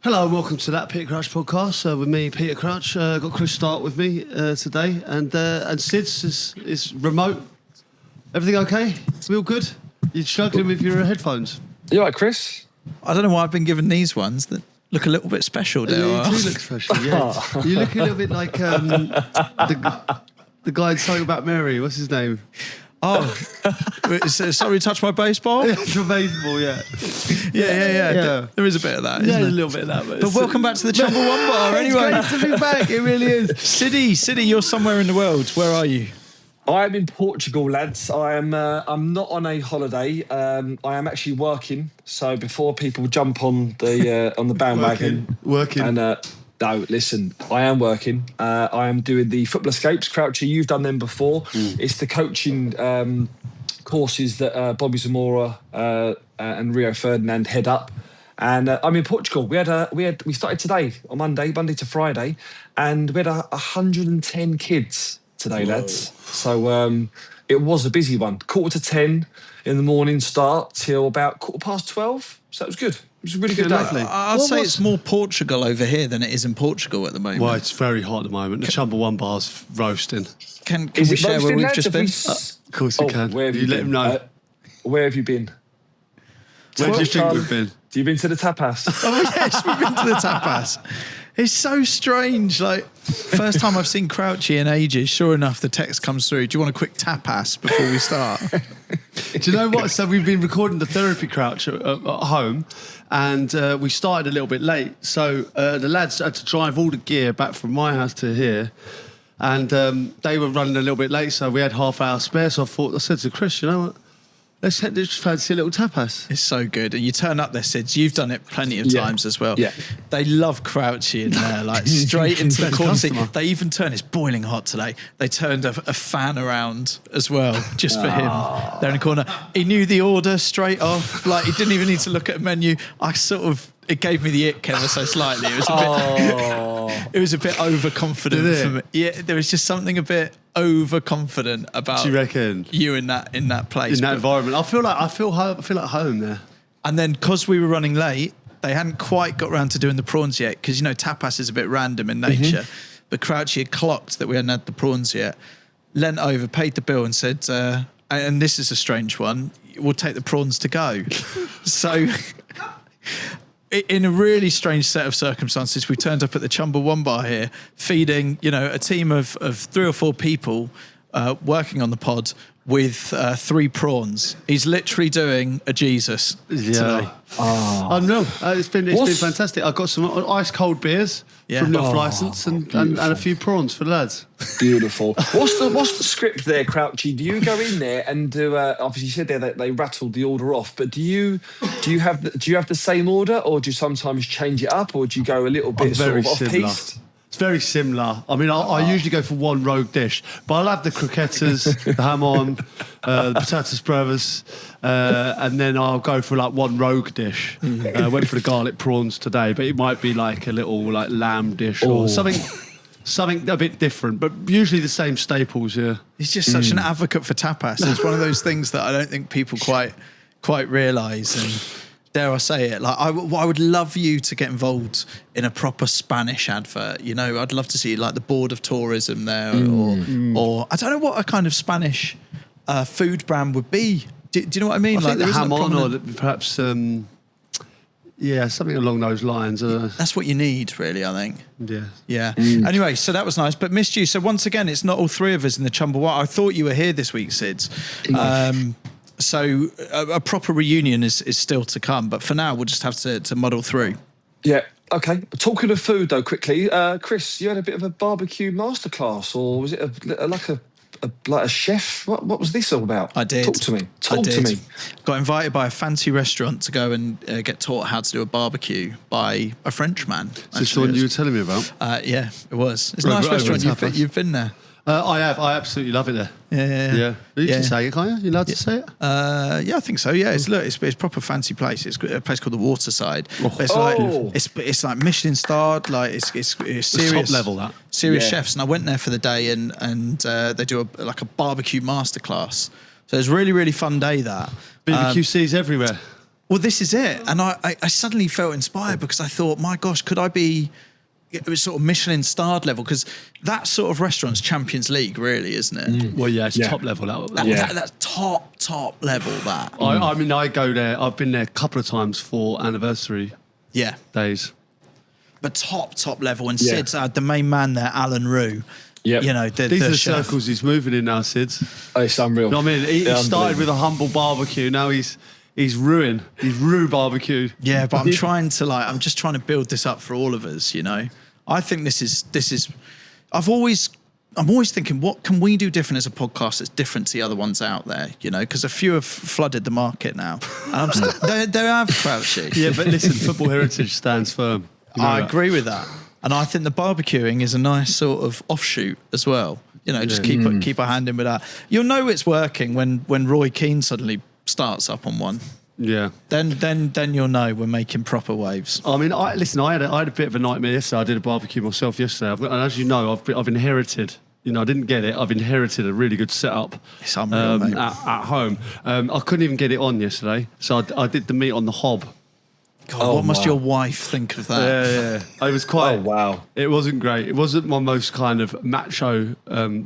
Hello and welcome to that Peter Crouch podcast with me, Peter Crouch. Got Chris Start with me today, and Sid's is remote. Everything okay? We all good? You're struggling with your headphones? You all right, Chris? I don't know why I've been given these ones that look a little bit special. You do look special, yeah. You look a little bit like the guy in Something About Mary. What's his name? Oh, sorry, touch my baseball? For baseball, yeah. Yeah. There is a bit of that, isn't a there? little bit of that. But welcome back to the Chumble-One Bar anyway. It's great to be back, it really is. Siddy, you're somewhere in the world. Where are you? I am in Portugal, lads. I'm not on a holiday. I am actually working. So before people jump on the bandwagon, Working. And no, listen, I am working. I am doing the football escapes. Crouchy, you've done them before. It's the coaching courses that Bobby Zamora and Rio Ferdinand head up. And I'm in Portugal. We started today on Monday to Friday, and we had 110 kids today, lads. So it was a busy one. 9:45 in the morning start till about 12:15. So it was good. It was a really good day. Lovely. I'd say it's more Portugal over here than it is in Portugal at the moment. Well, it's very hot at the moment. The Chumble-One Bar's roasting. Can we share where we've just been? Of course you can. Where have you let been? him know. Where have you been? Where do you think we've been? Have you been to the Tapas? Oh yes, we've been to the Tapas. It's so strange. Like, first time I've seen Crouchy in ages. Sure enough, the text comes through. Do you want a quick tapas before we start? Do you know what? So we've been recording the therapy Crouch at home, and we started a little bit late. So the lads had to drive all the gear back from my house to here, and they were running a little bit late. So we had half hour spare. So I said to Chris, you know what? Let's just fancy a little tapas. It's so good. And you turn up there, Sids. You've done it plenty of times as well. Yeah. They love Crouchy in there, like straight into the corner seat. customer. They even turned, it's boiling hot today. They turned a fan around as well, just for him. There in the corner. He knew the order straight off. Like, he didn't even need to look at a menu. It gave me the ick ever so slightly. It was a bit, it was a bit overconfident for me. Yeah, there was just something a bit overconfident about Do you reckon? you in that place. In that But- environment, I feel like home there. And then, because we were running late, they hadn't quite got round to doing the prawns yet, because, you know, tapas is a bit random in nature. But Crouchy had clocked that we hadn't had the prawns yet, leant over, paid the bill and said, and this is a strange one, we'll take the prawns to go. So, in a really strange set of circumstances, we turned up at the Chumble-One Bar here, feeding, you know, a team of 3 or 4 people working on the pod with 3 prawns. He's literally doing a Jesus today. I know. It's been fantastic. I've got some ice cold beers from North License and a few prawns for the lads. Beautiful. What's the script there, Crouchy? Do you go in there and do? Obviously, you said there that they rattled the order off, but do you have the same order, or do you sometimes change it up, or do you go a little bit sort of off-piste? It's very similar. I mean, I usually go for one rogue dish, but I'll have the croquettes, the ham-on, the patatas bravas, and then I'll go for like one rogue dish. Went for the garlic prawns today, but it might be like a little like lamb dish or something a bit different, but usually the same staples. Yeah. He's just such an advocate for tapas. It's one of those things that I don't think people quite realise. And dare I say it, like I would love you to get involved in a proper Spanish advert. You know, I'd love to see like the Board of Tourism there, or I don't know what a kind of Spanish food brand would be. Do you know what I mean? I like think the there isn't a ham-on, or prominent- perhaps something along those lines. That's what you need, really, I think. Yeah. Anyway, so that was nice, but missed you. So once again, it's not all 3 of us in the Chumble-One. I thought you were here this week, Sids. So a proper reunion is still to come, but for now we'll just have to muddle through. Yeah. Okay. Talking of food, though, quickly, Chris, you had a bit of a barbecue masterclass, or was it like a chef? What was this all about? I did. Talk to me. Talk to me. Got invited by a fancy restaurant to go and get taught how to do a barbecue by a Frenchman. Is this the one you were telling me about? Yeah, it was. It's a nice restaurant. You've been there. I have. I absolutely love it there. Yeah. You can say it, can't you? You're allowed to say it? Yeah, I think so. Yeah, it's a proper fancy place. It's a place called the Waterside. It's like Michelin starred. Like it's serious top level, that serious chefs. And I went there for the day, and they do a barbecue masterclass. So it was a really, really fun day. That BBQC's everywhere. Well, this is it. And I suddenly felt inspired because I thought, my gosh, could I be... It was sort of Michelin starred level, because that sort of restaurant's Champions League, really, isn't it? Well, yeah, it's top level. That's top level, that. I mean, I go there. I've been there a couple of times for anniversary days. But top level. And Sid's the main man there, Alan Rue. Yeah, you know, these are the chef. circles he's moving in now, Sid's. Oh, it's unreal. You know what I mean? He started with a humble barbecue. Now he's ruined. He's Rue barbecue. Yeah, but I'm just trying to build this up for all of us, you know. I think this is I'm always thinking, what can we do different as a podcast that's different to the other ones out there, you know, because a few have flooded the market now. And they have Crouchy. Yeah, but listen, Football Heritage stands firm. You know I that. agree with that. And I think the barbecuing is a nice sort of offshoot as well. You know, just keep our hand in with that. You'll know it's working when Roy Keane suddenly starts up on one. Yeah. Then you'll know we're making proper waves. I mean, I had a bit of a nightmare yesterday. I did a barbecue myself yesterday. And as you know, I've inherited. You know, I didn't get it. I've inherited a really good setup It's unreal, mate. at home. I couldn't even get it on yesterday, so I did the meat on the hob. God, what must your wife think of that? Yeah. It was quite. Oh, wow. It wasn't great. It wasn't my most kind of macho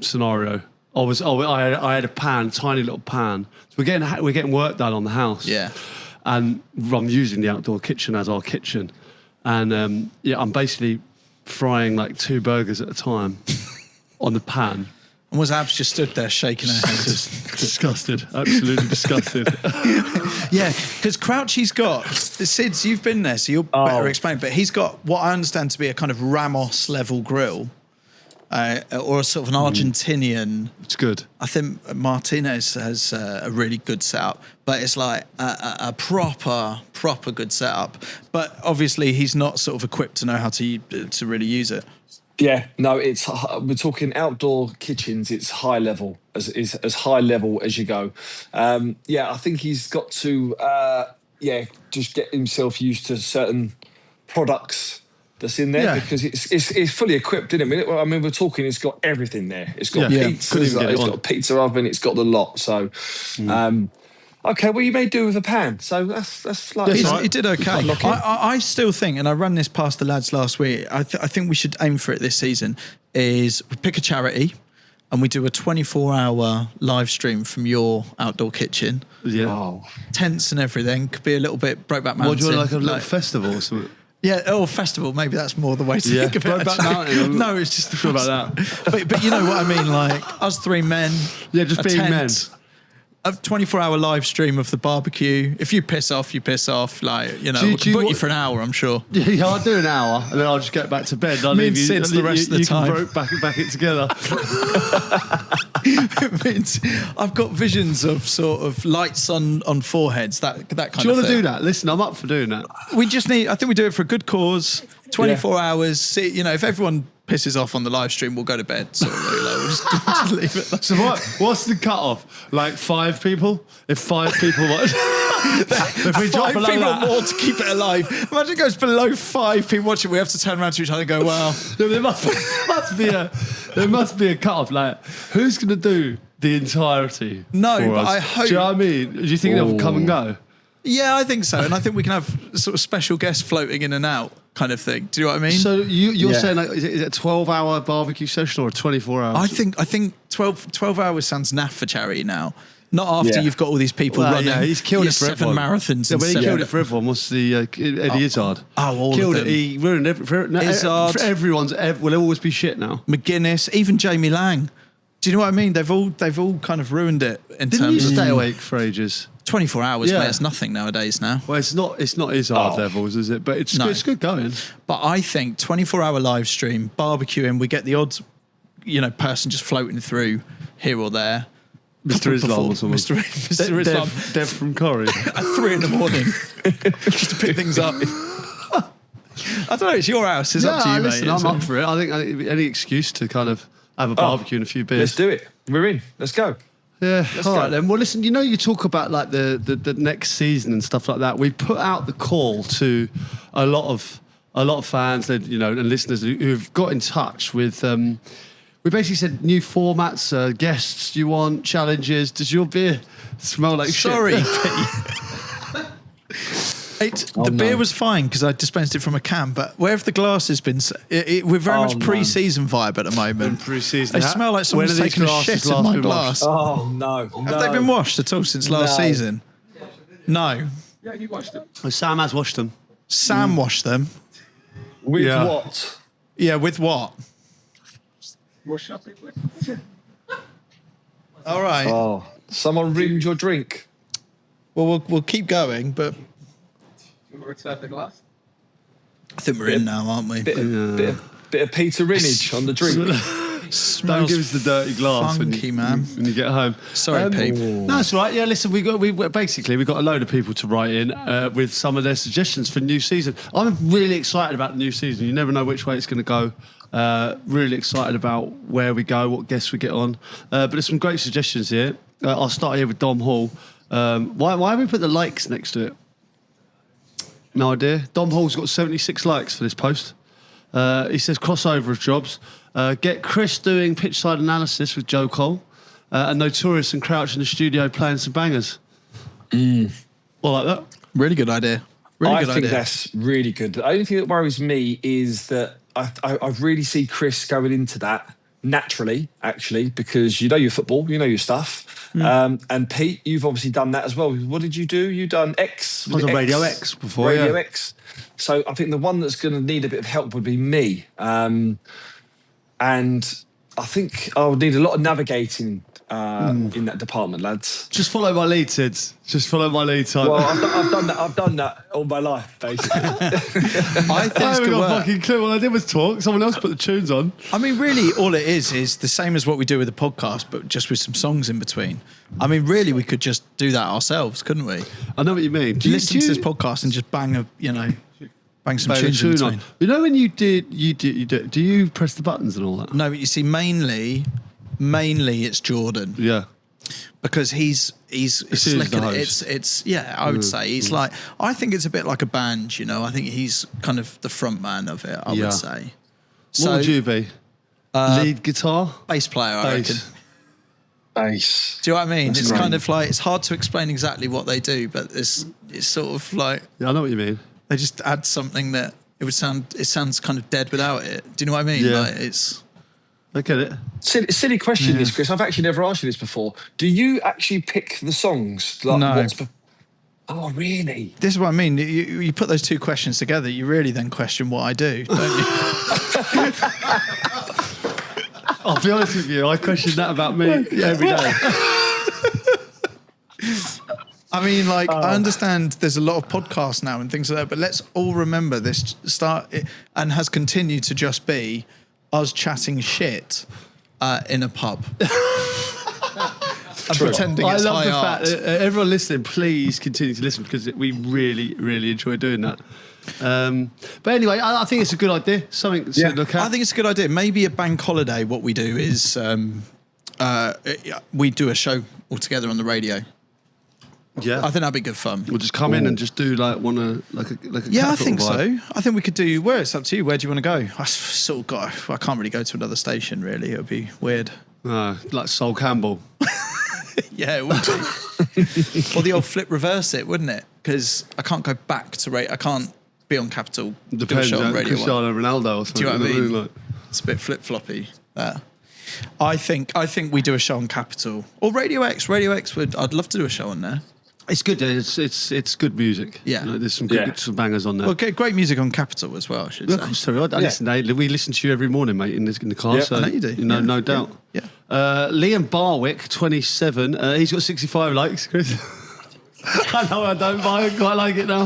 scenario. I had a pan, tiny little pan. So we're getting work done on the house. Yeah. And I'm using the outdoor kitchen as our kitchen, and I'm basically frying like 2 burgers at a time on the pan. And was Abs just stood there shaking her head? Disgusted, absolutely disgusted. Yeah, because Crouchy's got, Sids, you've been there, so you'll better explain, but he's got what I understand to be a kind of Ramos level grill, or a sort of an Argentinian. It's good. I think Martinez has a really good setup, but it's like a proper good setup. But obviously he's not sort of equipped to know how to really use it. Yeah, no, we're talking outdoor kitchens. It's high level, as high level as you go. I think he's got to just get himself used to certain products that's in there, because it's fully equipped, isn't it? I mean, we're talking. It's got everything there. It's got pizza. It's got a pizza oven. It's got the lot. So. Okay, well, you may do with a pan, so that's like... He did okay. I still think, and I ran this past the lads last week, I think we should aim for it this season, is we pick a charity and we do a 24-hour live stream from your outdoor kitchen. Yeah. Oh. Tents and everything. Could be a little bit Brokeback Mountain. What do you want, like a little festival or something? Yeah, festival. Maybe that's more the way to think of it. Brokeback Mountain. No, it's just... Sure about that. But you know what I mean, like, us 3 men. Yeah, just being men. A 24-hour live stream of the barbecue. If you piss off, you piss off. Like, you know, we can book you for an hour, I'm sure. Yeah, I'll do an hour, and then I'll just get back to bed. Me and Sid's the rest of the time. You can back it together. It means I've got visions of sort of lights on foreheads, that kind of thing. Do you want to do that? Listen, I'm up for doing that. We just need, I think we do it for a good cause. 24 hours. See, you know, if everyone pisses off on the live stream, we'll go to bed. So we'll just leave it. Like. So what's the cut-off? Like 5 people? If 5 people watch... if we drop 5 below people that... more to keep it alive. Imagine it goes below 5 people watching. We have to turn around to each other and go, wow. There must be a cut-off. Like, who's going to do the entirety? No, for but us? I hope... Do you know what I mean? Do you think they'll come and go? Yeah, I think so. And I think we can have sort of special guests floating in and out kind of thing. Do you know what I mean? So you're saying, like, is it a 12-hour barbecue session or a 24-hour? I think 12 hours sounds naff for charity now. Not after you've got all these people running. Yeah, he's killed it for 7 marathons. Yeah, but he killed it for everyone. What's the Eddie Izzard? All killed of them. it. He ruined it for Izzard. everyone's. Will always be shit now. McGuinness, even Jamie Lang. Do you know what I mean? They've all kind of ruined it in Didn't terms you of stay awake for ages? 24 hours, Yeah. mate. It's nothing nowadays now. Well, it's not Izzard levels, is it? But it's good going. But I think 24-hour live stream, barbecuing, we get the odd, person just floating through here or there. Mr. Islam or someone. Mr. Islam. Dev from Corrie. At 3 a.m. just to pick things up. I don't know, it's your house. It's up to you, listen, mate. I'm up for it. I think any excuse to kind of have a barbecue and a few beers. Let's do it. We're in. Let's go. Yeah, all right then. Well, listen, you talk about like the next season and stuff like that. We put out the call to a lot of fans and listeners who've got in touch with. We basically said new formats, guests you want, challenges. Does your beer smell like Sorry, shit? Pete. The beer was fine because I dispensed it from a can, but where have the glasses been? We're very much pre-season vibe at the moment. Pre-season. They smell like someone's taken a shit in my glass. Oh, no. Have they been washed at all since last season? No. Yeah, you watched it. Oh, Sam has washed them. Sam washed them. With what? Yeah, with what? Wash up it. All right. Oh, someone ruined your drink. Well, we'll keep going, but You want to return the glass? I think we're in now, aren't we? Bit of Peter Rinnage on the drink. Don't Smells give us the dirty glass funky, man. when you get home. Sorry, Pete. No, that's right. Yeah, listen, we got a load of people to write in with some of their suggestions for new season. I'm really excited about the new season. You never know which way it's going to go. Really excited about where we go, what guests we get on. But there's some great suggestions here. I'll start here with Dom Hall. Why have we put the likes next to it? No idea. Dom Hall's got 76 likes for this post. He says crossover of jobs. Get Chris doing pitch side analysis with Joe Cole, and Notorious and Crouch in the studio playing some bangers. I like that. Really good idea. I think that's really good. The only thing that worries me is that I really see Chris going into that naturally, actually, because you know your football, you know your stuff. And Pete, you've obviously done that as well. What did you do? You done X? I was on Radio X before, Radio X. So I think the one that's going to need a bit of help would be me. And I think I'll need a lot of navigating in that department, lads. Just follow my lead, Sid. Just follow my lead, Simon. Well, I've done that all my life, basically. I think I haven't got a work. fucking clue. All I did was talk. Someone else put the tunes on. I mean, really, all it is the same as what we do with the podcast, but just with some songs in between. I mean, really, we could just do that ourselves, couldn't we? I know what you mean. Listen to this podcast and just bang some tunes in between. You know when you do you press the buttons and all that? No, but you see, mainly it's Jordan. Yeah. Because he's slick the at host. it. I would say he's like, I think it's a bit like a band, you know. I think he's kind of the front man of it, I would say. What would you be? Lead guitar? Bass player, I reckon. Bass. Do you know what I mean? That's It's great. kind of like, it's hard to explain exactly what they do, but it's sort of like Yeah, I know what you mean. they just add something that it sounds kind of dead without it. Do you know what I mean? Yeah. Like it's I get it. Silly question, this, Chris. I've actually never asked you this before. Do you actually pick the songs? Like, No. Oh, really? this is what I mean. You put those two questions together, you really then question what I do, don't you? I'll be honest with you, I question that about me every day. I mean, like, I understand there's a lot of podcasts now and things like that, but let's all remember this and has continued to just be us chatting shit in a pub. And pretending I it's love high the art. fact that everyone listening, please continue to listen because we really, really enjoy doing that. But anyway, I think it's a good idea. Something to look at. I think it's a good idea. Maybe a bank holiday, what we do is we do a show all together on the radio. Yeah, I think that'd be good fun. we'll just come in and just do like a Yeah, I capital think vibe. so. I think we could do. Well, it's up to you. Where do you want to go? I can't really go to another station. Really, it would be weird. Like Sol Campbell. Yeah, it would be. Or the old flip reverse it, wouldn't it? Because I can't go back to radio. I can't be on Capital. Do a Depends show on on Radio 1. Cristiano Ronaldo or something. Do you know what I mean? Like, It's a bit flip floppy. That. I think we do a show on Capital or Radio X. Radio X I'd love to do a show on there. it's good. It's good music. Yeah. You know, there's some good some bangers on there. Well, great music on Capital as well, I should Of say. course, sorry, we listen to you every morning, mate, in the car. Yeah, so I know you do. No, Yeah. no doubt. Yeah. Liam Barwick, 27. He's got 65 likes, Chris. I know I don't, but I quite like it now.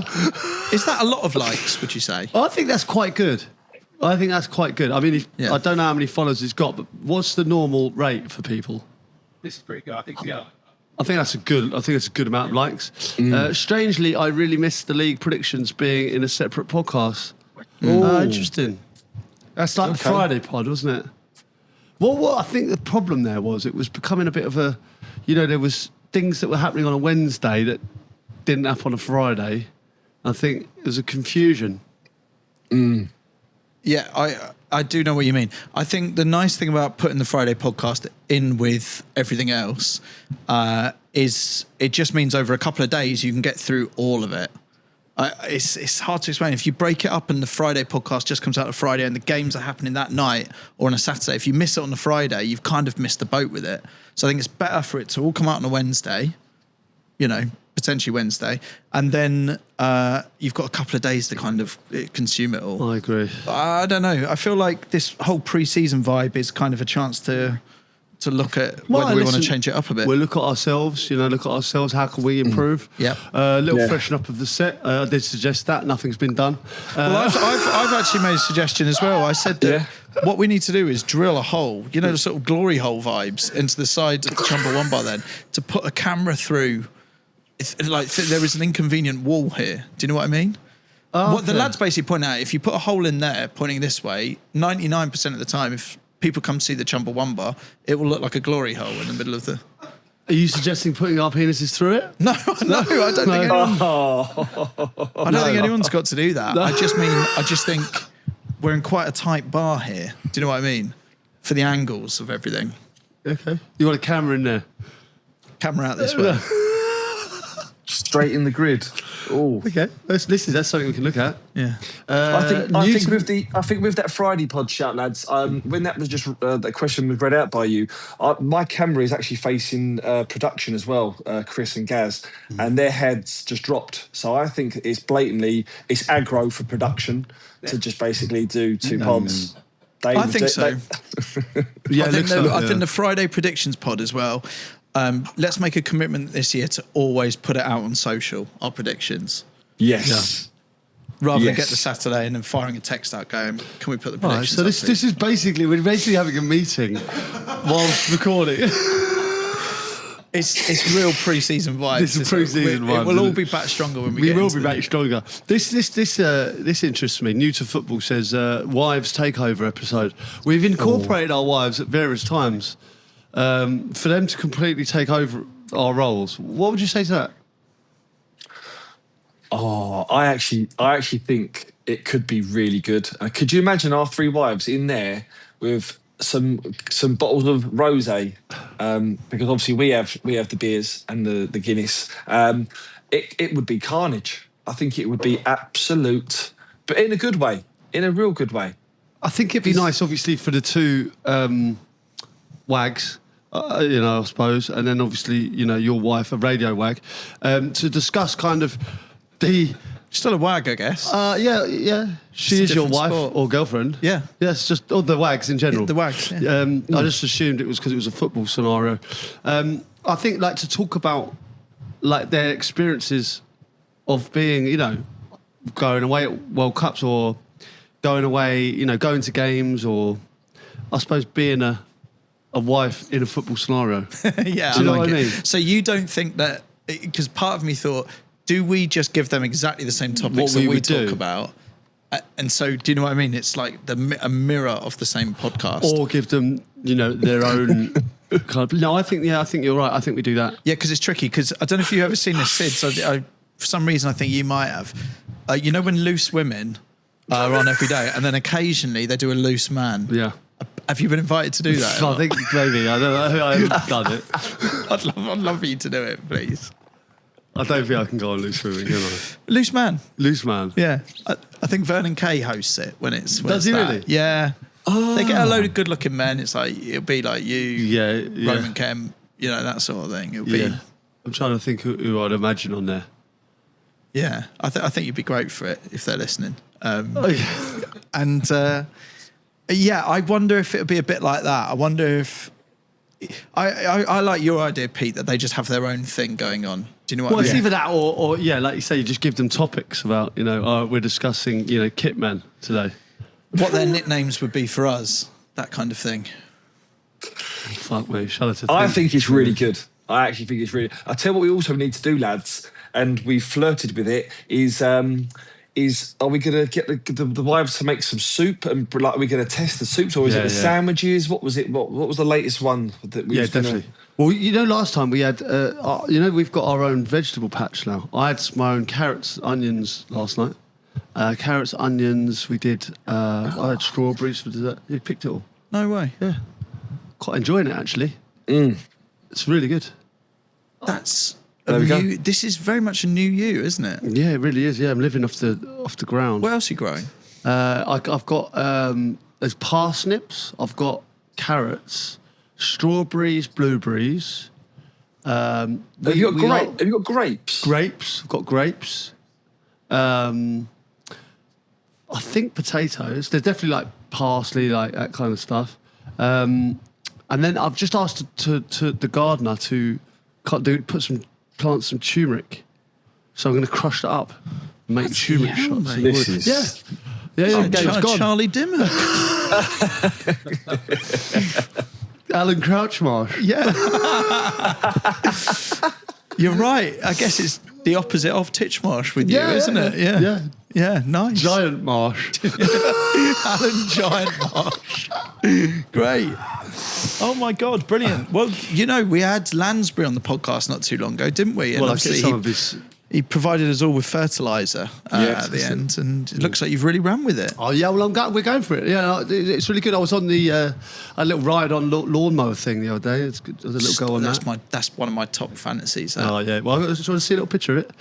Is that a lot of likes, would you say? I think that's quite good. I mean, Yeah. I don't know how many followers he's got, but what's the normal rate for people? This is pretty good. I think, yeah. I think that's a good amount of likes. Strangely, I really missed the league predictions being in a separate podcast. Interesting. That's like the Friday pod, wasn't it? What I think the problem there was, it was becoming a bit of a, there was things that were happening on a Wednesday that didn't happen on a Friday. I think it was a confusion. Yeah, I do know what you mean. I think the nice thing about putting the Friday podcast in with everything else is it just means over a couple of days you can get through all of it. It's hard to explain. If you break it up and the Friday podcast just comes out on Friday and the games are happening that night or on a Saturday, if you miss it on the Friday, you've kind of missed the boat with it. So I think it's better for it to all come out on a Wednesday, potentially Wednesday, and then you've got a couple of days to kind of consume it all. I agree. I don't know. I feel like this whole pre-season vibe is kind of a chance to look at whether we want to change it up a bit. We'll look at ourselves, how can we improve? Yep. A little freshen up of the set. I did suggest that. Nothing's been done. Well, I've actually made a suggestion as well. I said that what we need to do is drill a hole, the sort of glory hole vibes into the side of the Chumbawamba then, to put a camera through. It's like there is an inconvenient wall here. Do you know what I mean? Oh, What the lads basically point out, if you put a hole in there pointing this way, 99% of the time, if people come to see the Chumbawamba, it will look like a glory hole in the middle of the... Are you suggesting putting our penises through it? No, I don't think anyone... I don't think anyone's got to do that. I just think we're in quite a tight bar here. Do you know what I mean? For the angles of everything. Okay. You want a camera in there? Camera out this way. Straight in the grid. Oh, Okay. That's something we can look at. Yeah. I think with that Friday pod shout, lads. When that was just that question was read out by you, my camera is actually facing production as well, Chris and Gaz, and their heads just dropped. So I think it's aggro for production to just basically do two pods. I think so. Yeah, I think the Friday predictions pod as well. Let's make a commitment this year to always put it out on social, our predictions. Yes. Rather than get the Saturday and then firing a text out going, can we put the predictions so this is basically, we're basically having a meeting whilst recording. It's real pre-season vibes. This is pre-season vibes. We'll all be back stronger when we get will into be back stronger. This interests me. New to Football says wives takeover episode. We've incorporated our wives at various times for them to completely take over our roles. What would you say to that? Oh, I actually think it could be really good. Could you imagine our three wives in there with some bottles of rosé? Because obviously we have the beers and the Guinness. It would be carnage. I think it would be absolute, but in a good way, in a real good way. I think it'd be nice, obviously, for the two wags, I suppose, and then obviously, your wife, a radio wag, to discuss kind of the... Still a wag, I guess. Yeah. She is your wife sport. or girlfriend. Yeah. Yes, just all the wags in general. The wags, yeah. I just assumed it was because it was a football scenario. I think, to talk about, their experiences of being, going away at World Cups or going away, going to games, or I suppose being a wife in a football scenario. Yeah, do you know what I mean? So you don't think that, because part of me thought, do we just give them exactly the same topics that we talk about? And so, do you know what I mean? It's like a mirror of the same podcast. Or give them, their own kind of... No, I think you're right. I think we do that. Yeah, because it's tricky, because I don't know if you've ever seen this, Sid, so for some reason I think you might have. When loose women are on every day, and then occasionally they do a loose man. Yeah. Have you been invited to do that? I think maybe. I don't know. I haven't done it. I'd love for you to do it, please. I don't think I can go on loose women, can I? Loose man. Loose man. Yeah. I think Vernon Kay hosts it when it's... Does he really? Yeah. Oh. They get a load of good-looking men. It's it'll be like you, Roman Kemp, that sort of thing. It'll be... Yeah. I'm trying to think who I'd imagine on there. Yeah. I think you'd be great for it if they're listening. And... I wonder if it'll be a bit like that. I wonder if... I like your idea, Pete, that they just have their own thing going on. Do you know what I mean? It's either that or like you say, you just give them topics about, we're discussing, kit men today. What their nicknames would be for us, that kind of thing. Fuck me, I think it's really good. I actually think it's really... I'll tell you what we also need to do, lads, and we've flirted with it, is are we going to get the wives to make some soup, and are we going to test the soups, or is it the sandwiches? What was it? What was the latest one that we? Yeah, definitely. Well, last time we had, we've got our own vegetable patch now. I had my own carrots, onions last night. Carrots, onions. We did. I had strawberries for dessert. You picked it all. No way. Yeah, quite enjoying it actually. It's really good. That's There we go. This is very much a new you, isn't it? Yeah, it really is. Yeah, I'm living off the ground. What else are you growing? I've got there's parsnips. I've got carrots, strawberries, blueberries. Have you got grapes? Grapes. I've got grapes. I think potatoes. There's definitely like parsley, like that kind of stuff. And then I've just asked to the gardener to plant some turmeric. So I'm going to crush that up, and make turmeric shots. This is Game's gone. Charlie Dimmock. Alan Crouchmarsh. Yeah. You're right. I guess it's the opposite of Titchmarsh with you, isn't it? Yeah. Yeah, nice. Giant Marsh. Alan Giant Marsh. Great. Oh my God, brilliant. Well, we had Lansbury on the podcast not too long ago, didn't we? And Well, I get some of his. he provided us all with fertiliser at the end, and it looks like you've really ran with it. Oh yeah, well we're going for it. Yeah, it's really good. I was on a little ride on lawnmower thing the other day. It's good. There's a little go on that. That's one of my top fantasies. Oh yeah. Well, I just want to see a little picture of it.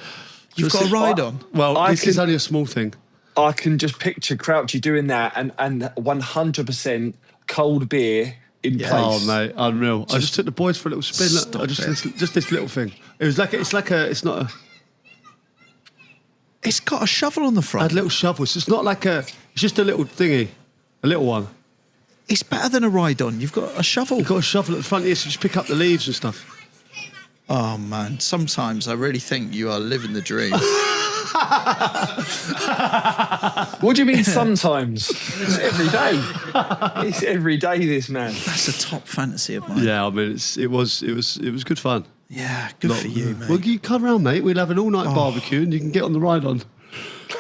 You've got a ride on. Well, this is only a small thing. I can just picture Crouchy doing that and 100% cold beer in place. Oh mate, unreal. I just took the boys for a little spin. Look, just this little thing. It's not a. It's got a shovel on the I front. had little shovels. It's not like it's just a little thingy, a little one. It's better than a ride on. You've got a shovel. You've got a shovel at the front here, so just pick up the leaves and stuff. Oh man, sometimes I really think you are living the dream. What do you mean sometimes? It's every day. It's every day, this man. That's a top fantasy of mine. Yeah, I mean it was good fun. Yeah, good for you, mate. Well, you come round, mate. We'll have an all-night barbecue, and you can get on the ride on.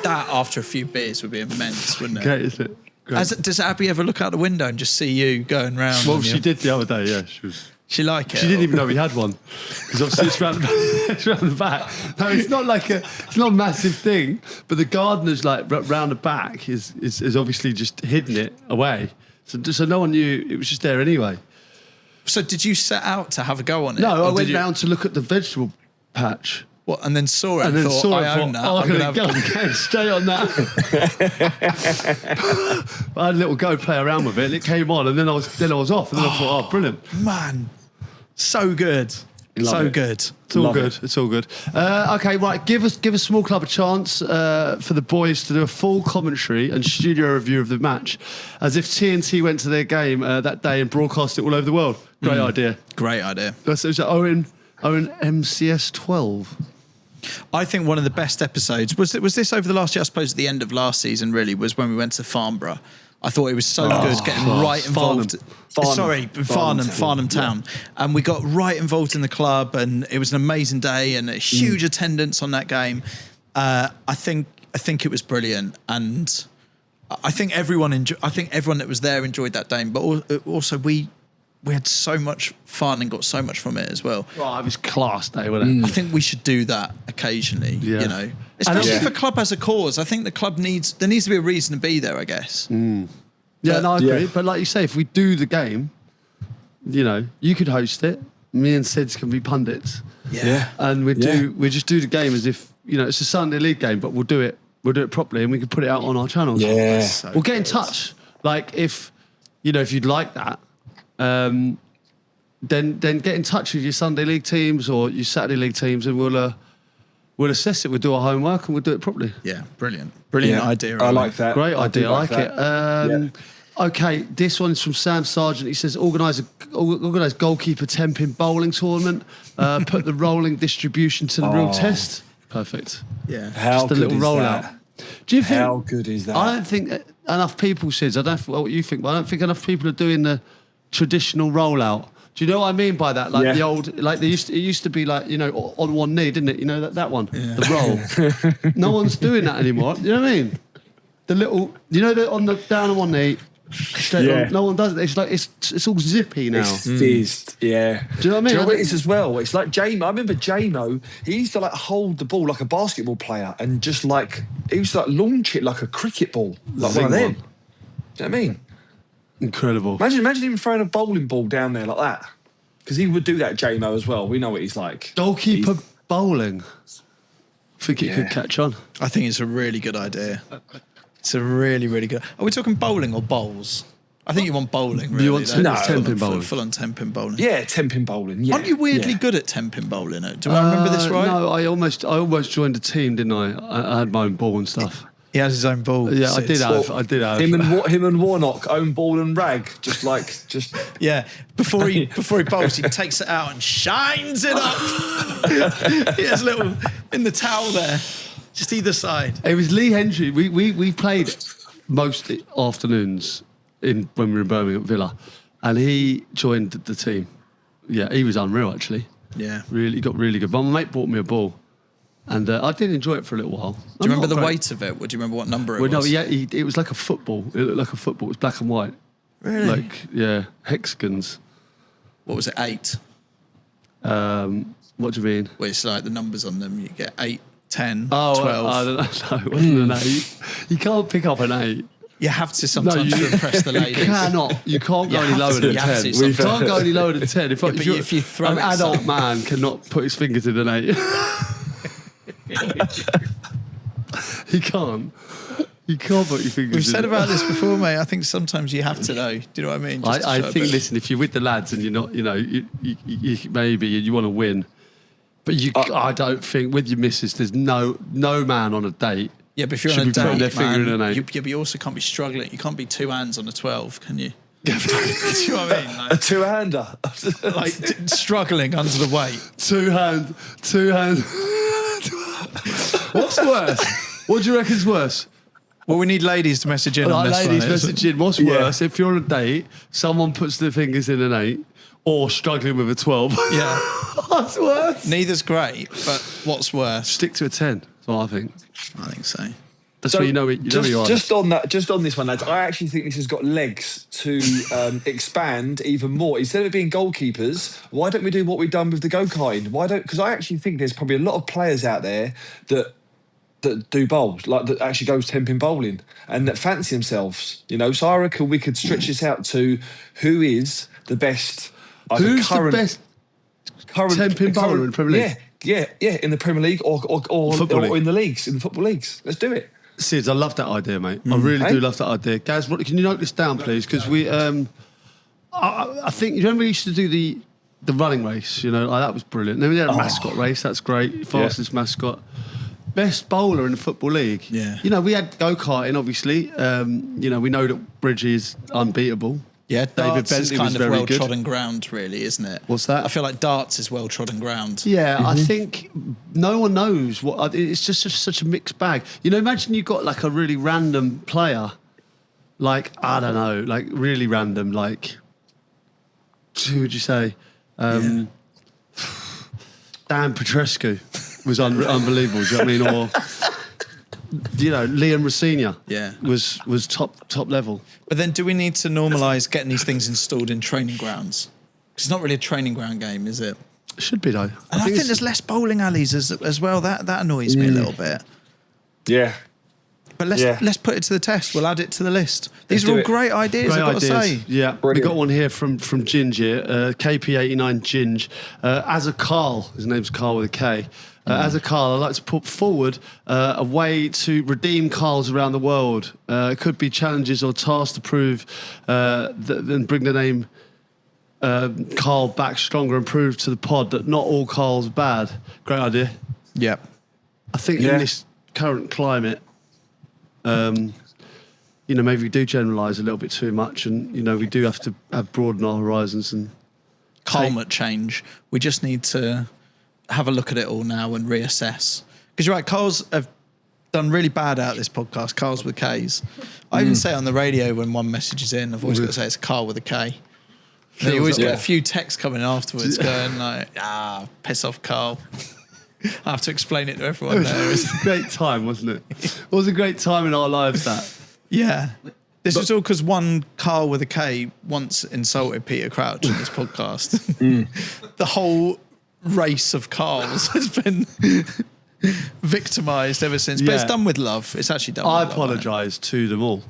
That after a few beers would be immense, wouldn't it? Great, isn't it? Great. Does Abby ever look out the window and just see you going round? Well, she did the other day. Yeah, She like it. She didn't even know we had one because obviously it's round the back. No, it's not it's not a massive thing, but the gardener's like round the back is obviously just hidden it away, so no one knew it was just there anyway. So did you set out to have a go on it? No, I went round to look at the vegetable patch. What, and then saw it And then thought, saw it. I own that. I'm going to have go straight on that. I had a little go play around with it, and it came on, and then I was off, and then I thought, oh, brilliant, man, so good. So good. It's all good. It's all good. Okay, right. Give us Small Club a chance for the boys to do a full commentary and studio review of the match, as if TNT went to their game that day and broadcast it all over the world. Great idea. Great idea. It was Owen MCS 12. I think one of the best episodes was this over the last year. I suppose at the end of last season really was when we went to Farnborough. I thought it was so good getting right involved. Farnham Town. And we got right involved in the club, and it was an amazing day and a huge attendance on that game. I think it was brilliant, and I think everyone that was there enjoyed that game. But also we had so much fun and got so much from it as well. Oh, it was class day, wasn't it? I think we should do that occasionally. Yeah. You know, especially if a club has a cause. I think the club needs to be a reason to be there, I guess. Yeah, no, I agree. But like you say, if we do the game, you could host it. Me and Sids can be pundits. Yeah. And we just do the game as if it's a Sunday League game, but we'll do it properly, and we can put it out on our channels. Yeah. We'll get in touch. Like if you'd like that, then get in touch with your Sunday League teams or your Saturday League teams, and we'll assess it. We'll do our homework and we'll do it properly. Yeah, brilliant idea. I like that. Great idea. I like that. it. Okay, this one's from Sam Sargent. He says, organise goalkeeper temping bowling tournament. Put the rolling distribution to the real test. Perfect. Yeah. How Just a little good is rollout. that? Do you think? How good is that? I don't think enough people says. I don't know what you think, but I don't think enough people are doing the traditional rollout. Do you know what I mean by that? Like the old, like it used to be like on one knee, didn't it? That one, the roll. No one's doing that anymore. You know what I mean? The little, on the down on one knee, straight on. No one does it. It's like it's all zippy now. It's fizzed, yeah. Do you know what I mean? Do you know what it is as well? It's like Jamo. I remember Jamo. He used to hold the ball like a basketball player and just he used to launch it like a cricket ball, like one of them. Do you know what I mean? Incredible. Imagine him throwing a bowling ball down there like that. Because he would do that, Jamo, as well. We know what he's like. Goalkeeper bowling. I think it could catch on. I think it's a really good idea. It's a really, really good. Are we talking bowling or bowls? I think you want bowling. Really, You want don't you? ten-pin bowling. Full on 10-pin bowling. Yeah, 10-pin bowling. Yeah. Aren't you weirdly Yeah. good at 10-pin bowling? Do I remember this right? No, I almost joined a team, didn't I? I had my own ball and stuff. He has his own ball. Yeah, I Sid. did have. Him and Warnock own ball and rag, just Yeah, before he bowls, he takes it out and shines it up. He has a little in the towel there, just either side. It was Lee Hendry. We played most afternoons when we were in Birmingham Villa, and he joined the team. Yeah, he was unreal actually. Yeah. Really got really good. But my mate bought me a ball, and I did enjoy it for a little while. Do you remember the weight of it? Or do you remember what number it was? No, yeah, it was like a football. It looked like a football. It was black and white. Really? Like, yeah, hexagons. What was it? 8. What do you mean? Well, it's like the numbers on them. You get 8, 10, Oh, 12. I don't know. No, it wasn't an 8. You can't pick up an 8. You have to sometimes to impress the ladies. You cannot. You can't go You any have lower to, than you have 10. to You can't go any lower than 10. If, but if you throw an it adult some- man cannot put his fingers in an 8. He can't. You can't put your fingers We've in said it. about this before, mate. I think sometimes you have to know. Do you know what I mean? Just to I show a think, bit. listen, if you're with the lads and you're not, you maybe you want to win, but I don't think with your missus, there's no man on a date. Yeah, but if you're should on a be putting date, their finger man, in an 8. but you also can't be struggling. You can't be 2 hands on a 12, can you? Do you know what I mean? a Like, two-hander. struggling under the weight. Two hands. What's worse? What do you reckon's worse? Well, we need ladies to message in on Like this ladies one. message in. What's worse? If you're on a date, someone puts their fingers in an 8 or struggling with a 12. Yeah. What's worse? Neither's great, but what's worse? Stick to a 10. That's what I think. I think so. That's where you know it. You know where you are. Just on this one, lads, I actually think this has got legs to expand even more. Instead of it being goalkeepers, why don't we do what we've done with the go-karting? Because I actually think there's probably a lot of players out there that do bowls, like that actually goes 10-pin bowling and that fancy themselves, So I reckon we could stretch this out to who is the best. Who's the best current 10-pin bowler in the Premier League? Yeah, in the Premier League or Football league. in the football leagues. Let's do it. Sids, I love that idea, mate. I really do love that idea. Gaz, can you note this down, please? Because I think you remember we used to do the running race. That was brilliant. Then we had a mascot race. That's great. Fastest mascot. Best bowler in the Football League. Yeah. We had go-karting, obviously. We know that Bridgie is unbeatable. Yeah, David darts is Bentley kind was of very good. well-trodden ground, really, isn't it? What's that? I feel like darts is well-trodden ground. Yeah, I think no one knows what. It's just such a mixed bag. Imagine you got like a really random player, like I don't know, like really random, like who would you say? Dan Petrescu was unbelievable. Do you know what I mean? Or Liam Rossini. Yeah. was top level. But then do we need to normalise getting these things installed in training grounds? 'Cause it's not really a training ground game, is it? It should be though. And I think there's less bowling alleys as well. That annoys me a little bit. Yeah. But let's put it to the test. We'll add it to the list. These do are all it. great ideas, I've got to say. Yeah, Brilliant. we got one here from Ginge here, KP89 Ginge. As a Karl, his name's Karl with a K. As a Karl, I'd like to put forward a way to redeem Karls around the world. It could be challenges or tasks to prove and bring the name Karl back stronger and prove to the pod that not all Karls are bad. Great idea. Yeah. I think in this current climate, maybe we do generalise a little bit too much, and we do have to broaden our horizons and Climate change. We just need to have a look at it all now and reassess. Because you're right, Karls have done really bad out of this podcast, Karls with Ks. I even say on the radio when one message is in, I've always got to say it's Karl with a K. And you always get a few texts coming afterwards going like, piss off Karl. I have to explain it to everyone now. It was a great time, wasn't it? It was a great time in our lives, that. Yeah. This was all because one Karl with a K once insulted Peter Crouch in this podcast. The whole race of Karls has been victimised ever since. But it's done with love. It's actually done I with love. apologise to them all.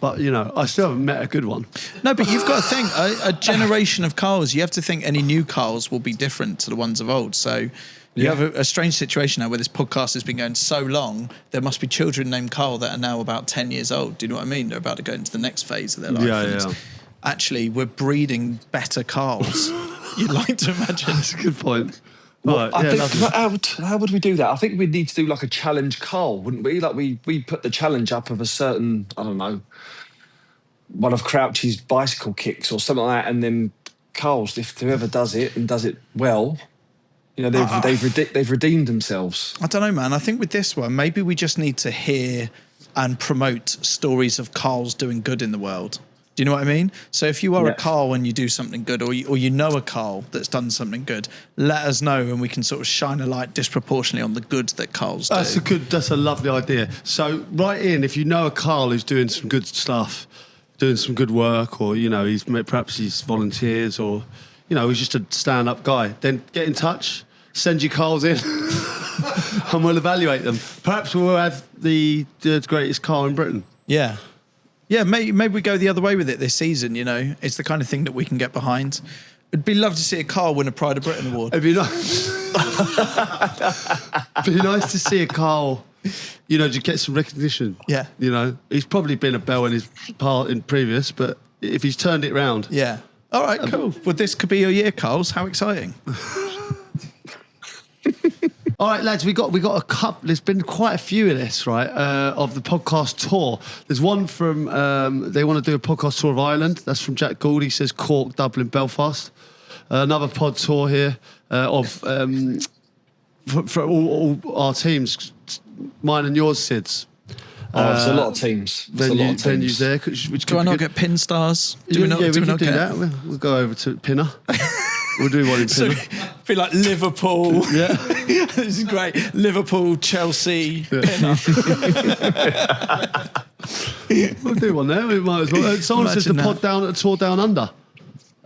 But, I still haven't met a good one. No, but you've got to think, a generation of Karls, you have to think any new Karls will be different to the ones of old. So you have a strange situation now where this podcast has been going so long, there must be children named Karl that are now about 10 years old. Do you know what I mean? They're about to go into the next phase of their life. Yeah. Actually, we're breeding better Karls. You'd like to imagine. That's a good point. Well, Right, I think, how would we do that? I think we'd need to do like a challenge Karl, wouldn't we? Like we put the challenge up of a certain, I don't know, one of Crouchy's bicycle kicks or something like that, and then Karls, if whoever does it and does it well, they've redeemed themselves. I don't know, man. I think with this one, maybe we just need to hear and promote stories of Karls doing good in the world. Do you know what I mean? So if you are a Karl and you do something good, or you know a Karl that's done something good, let us know and we can sort of shine a light disproportionately on the good that Karls do. That's a lovely idea. So write in if you know a Karl who's doing some good stuff, doing some good work, or perhaps he's volunteers, or he's just a stand-up guy. Then get in touch, send your Karls in, and we'll evaluate them. Perhaps we'll have the greatest Karl in Britain. Yeah. Yeah, maybe we go the other way with it this season, It's the kind of thing that we can get behind. It'd be lovely to see a Karl win a Pride of Britain award. It'd be nice. It'd be nice to see a Karl, to get some recognition. Yeah. He's probably been a bell in his part in previous, but if he's turned it round. Yeah. All right, cool. Well, this could be your year, Karls. How exciting. All right, lads, we got a couple. There's been quite a few of this, right? Of the podcast tour. There's one from they want to do a podcast tour of Ireland. That's from Jack Gould. He says Cork, Dublin, Belfast. Another pod tour here of for all our teams, mine and yours, Sid's. It's a lot of teams. Venues there. Which do I not get pin stars? Do we not do get that. We'll go over to Pinner. We'll do one in Pinner. Be like Liverpool. Yeah. This is great. Liverpool, Chelsea, Pinner. We'll do one there. We might as well. Someone says the pod tour down under.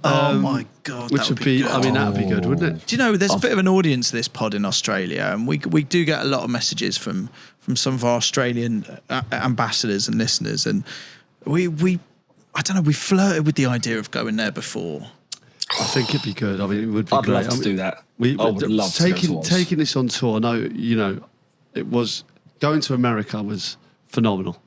Oh my God. Which would be good. I mean, that would be good, wouldn't it? Do you know, there's a bit of an audience to this pod in Australia, and we do get a lot of messages from some of our Australian ambassadors and listeners, and we I don't know, we flirted with the idea of going there before. I think it'd be good. I mean, it would be I'd great. love to do that. I would love to taking this on tour. I know, it was going to America was phenomenal,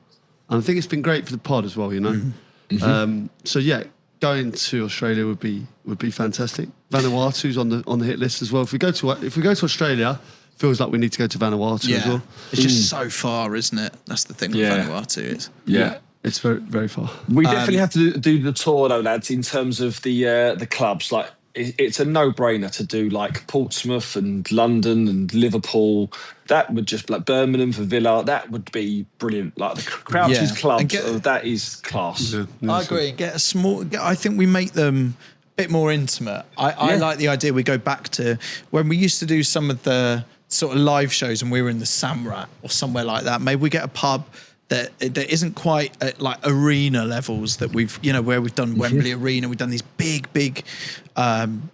and I think it's been great for the pod as well. Mm-hmm. So yeah, going to Australia would be fantastic. Vanuatu's on the hit list as well. If we go to Australia, feels like we need to go to Vanuatu as well. It's just so far, isn't it? That's the thing with Vanuatu is. Yeah. It's very, very far. We definitely have to do the tour, though, lads, in terms of the clubs. Like, it's a no-brainer to do, like, Portsmouth and London and Liverpool. That would just, like, Birmingham for Villa, that would be brilliant. Like, the Crouch's clubs, that is class. Yeah, I agree. Get a small... I think we make them a bit more intimate. I like the idea we go back to when we used to do some of the sort of live shows and we were in the Samrat or somewhere like that. Maybe we get a pub that isn't quite at like arena levels that we've, where we've done Wembley Arena, we've done these big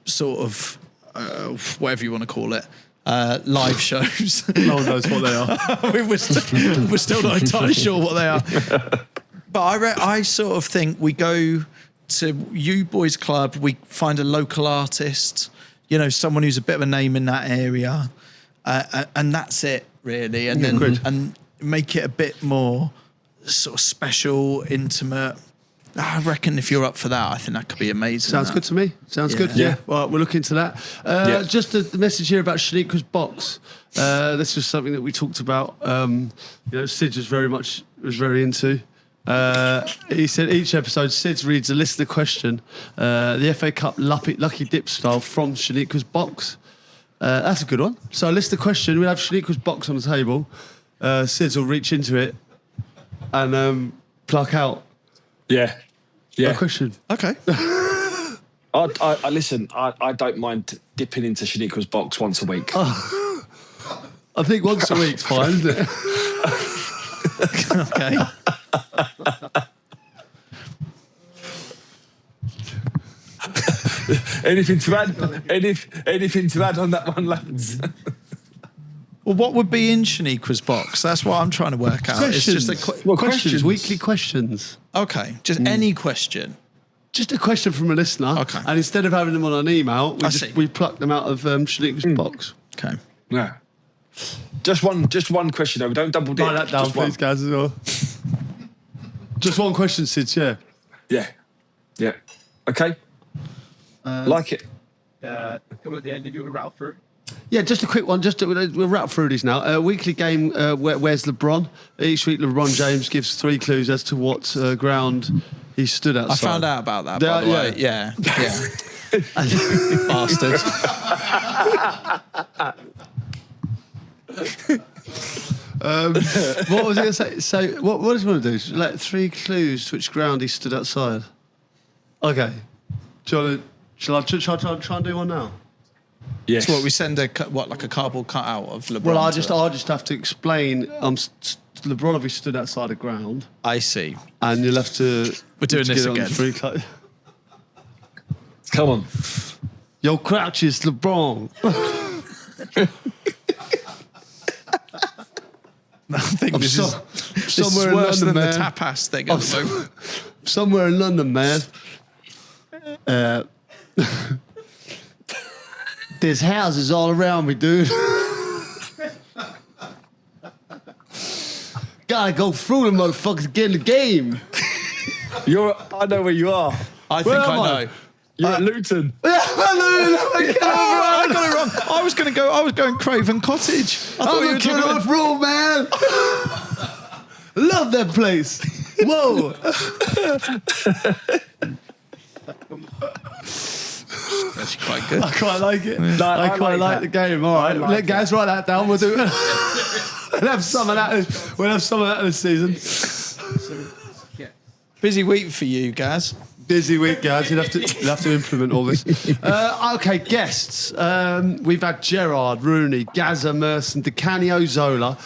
sort of whatever you want to call it, live shows. No one knows what they are. we're still not entirely sure what they are. But I sort of think we go to you boys club, we find a local artist, someone who's a bit of a name in that area, and that's it really, and then make it a bit more sort of special, intimate. I reckon if you're up for that, I think that could be amazing. Sounds good to me. Sounds good. Yeah. Well, we'll look into that. Just the message here about Shaniqua's box. This was something that we talked about. Sid was very into. He said each episode, Sid reads a listener question, the FA Cup lucky dip style from Shaniqua's box. That's a good one. So a listener question. We'll have Shaniqua's box on the table. Sid will reach into it and pluck out a question. Okay. I listen. I don't mind dipping into Shaniqua's box once a week. I think once a week's fine, isn't it? Okay. Anything to add? Anything to add on that one, lads? Well, what would be in Shaniqua's box? That's what I'm trying to work out. Questions. It's just Questions. Weekly questions. okay, just any question. Just a question from a listener. Okay. And instead of having them on an email, see. we pluck them out of Shaniqua's box. Okay. Yeah. Just one question though. Don't double dip. Write that down, Just one. please, guys, as well. Just one question, Sid, yeah. Yeah. Okay. Like it. Come at the end, if you want to rattle through. Yeah, just a quick one. We'll wrap through these now. Weekly game, where's LeBron? Each week, LeBron James gives 3 clues as to what ground he stood outside. I found out about that, by the way. Yeah. Bastard. What was I going to say? So, what does he want to do? Like 3 clues to which ground he stood outside. Okay. Shall I try and do one now? Yes. So what, we send like a cardboard cutout of LeBron? Well, I to just have to explain. LeBron obviously stood outside the ground, I see. and you'll have to. We're doing to this get it on again. 3 clues. Come on. Yo, Crouch is LeBron. I think I'm this so- is somewhere in worse London, than man. the tapas thing. at the moment. Somewhere in London, man. There's houses all around me, dude. Gotta go through them motherfuckers to get in the game. I know where you are. I Where think am I I? know. You're at Luton. I got it wrong. I was going Craven Cottage. I thought you I'm were a kid talking off road, man. Love that place. Whoa. That's quite good. I quite like it. No, I quite like that. the game. All right, like let guys write that down. We'll do it. We'll have some of that. We'll have some of that this season. Busy week for you, Gaz. Busy week, guys. You'll have to implement all this. Okay, guests. We've had Gerard, Rooney, Gazza, Merson, DeCanio, Zola,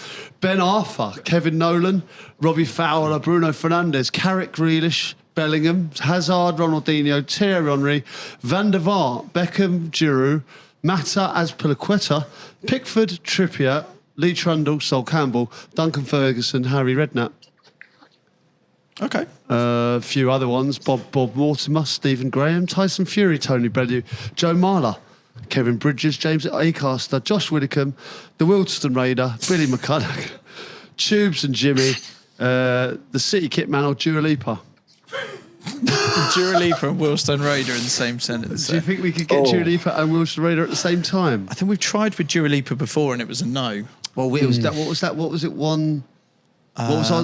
Ben Arthur, Kevin Nolan, Robbie Fowler, Bruno Fernandes, Carrick Grealish, Bellingham, Hazard, Ronaldinho, Thierry Henry, Van der Vaart, Beckham, Giroud, Mata, Azpilicueta, Pickford, Trippier, Lee Trundle, Sol Campbell, Duncan Ferguson, Harry Redknapp. Okay. A few other ones: Bob Mortimer, Stephen Graham, Tyson Fury, Tony Bellew, Joe Marler, Kevin Bridges, James Acaster, Josh Widdicombe, the Wildston Raider, Billy McCulloch, Tubes and Jimmy, the City Kitman or Dua Lipa. Dua Lipa and Wilstone Raider in the same sentence. Do you think we could get Dua Lipa and Wildston Raider at the same time? I think we've tried with Dua Lipa before and it was a no. Well, it was that. What was that? What was it? What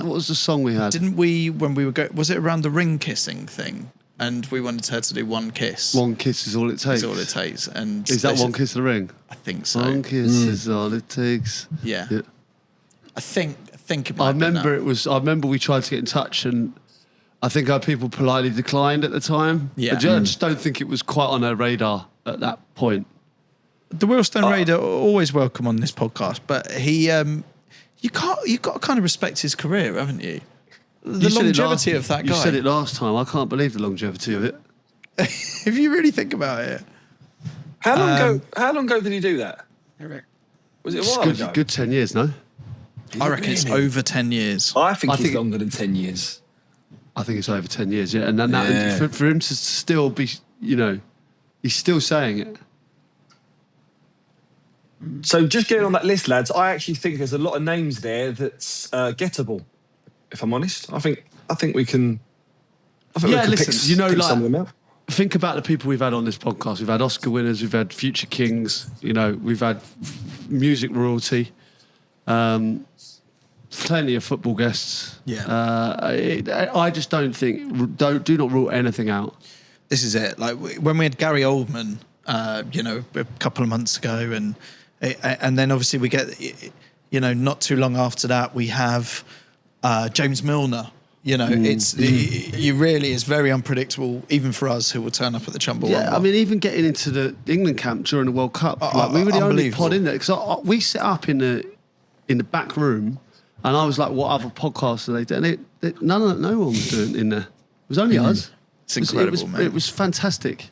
was the song we had? Didn't we, when we were was it around the ring kissing thing? And we wanted her to do one kiss. One kiss is all it takes. Is all it takes. And Is that one kiss of the ring? I think so. One kiss is all it takes. Yeah. Yeah. I think it might I have been remember that. it was. I remember we tried to get in touch, and I think our people politely declined at the time. Yeah. I just don't think it was quite on our radar at that point. The Wilstone Raider always welcome on this podcast, but he you've got to kind of respect his career, haven't you? The You said it longevity last- of that guy. You said it last time. I can't believe the longevity of it. If you really think about it. How long ago did he do that? Was it a It's while ago? good 10 years, no? I reckon it's really? over 10 years. I think I it's think- longer than 10 years. I think it's over 10 years, yeah. And then Yeah. for him to still be, he's still saying it. So just getting on that list, lads, I actually think there's a lot of names there that's gettable. If I'm honest, I think we can. I think Yeah, we can listen, pick some of them out. Think about the people we've had on this podcast. We've had Oscar winners, we've had future kings, we've had music royalty, plenty of football guests. Yeah. I just don't think, do not rule anything out. This is it. Like when we had Gary Oldman, a couple of months ago, and then obviously we get, not too long after that we have James Milner. It's very unpredictable, even for us who will turn up at the Chumble Yeah, Rumble. I mean, even getting into the England camp during the World Cup, we were the only unbelievable. pod in there because we set up in the back room, and I was like, "What other podcasts are they doing?" No one was doing in there. It was only us. It's incredible, it was, man. It was fantastic.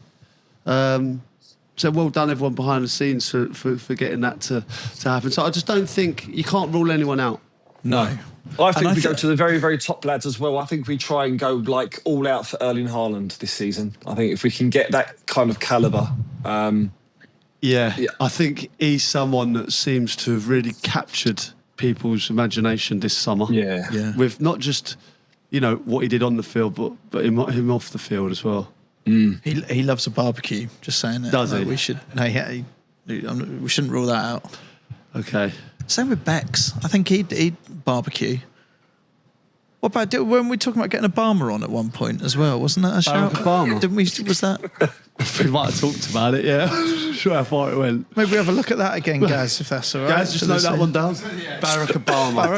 So well done, everyone behind the scenes for getting that to happen. So I just don't think you can't rule anyone out. No. I think we go to the very, very top lads as well. I think we try and go like all out for Erling Haaland this season. I think if we can get that kind of calibre. Yeah, I think he's someone that seems to have really captured people's imagination this summer. Yeah. With not just, what he did on the field, but him off the field as well. He loves a barbecue. Just saying it. Does he? We should. No, we shouldn't rule that out. Okay. Same with Bex. I think he'd barbecue. What about when we were talking about getting Obama on at one point as well? Wasn't that a shout? Obama? Didn't we? Was that? We might have talked about it. Yeah. Sure how far it went. Maybe we have a look at that again, Gaz, if that's all right. Gaz, just note that one down. Barack Obama.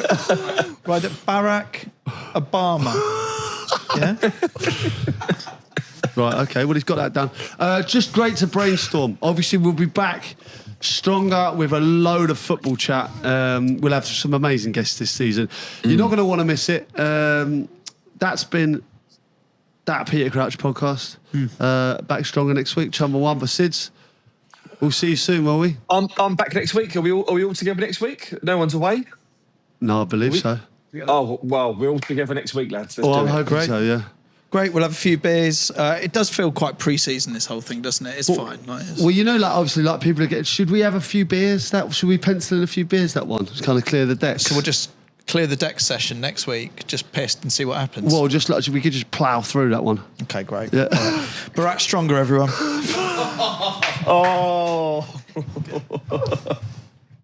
Right, Barack Obama. Yeah. Right, okay, well, he's got that down. Just great to brainstorm. Obviously, we'll be back stronger with a load of football chat. We'll have some amazing guests this season. You're not going to want to miss it. That's been that Peter Crouch podcast. Back stronger next week. Chumber one for Sids. We'll see you soon, will we? I'm back next week. Are we all together next week? No one's away? No, I believe so. Oh, well, we're all together next week, lads. Let's I'm do it. hoping so, yeah. Great, we'll have a few beers. It does feel quite pre-season, this whole thing, doesn't it? It's fine. Obviously, people are getting... Should we have a few beers? Should we pencil in a few beers, that one? Just kind of clear the decks. So we'll just clear the deck session next week, just pissed and see what happens. Well, we could just plough through that one. Okay, great. Yeah. Right. Barack stronger, everyone. Oh.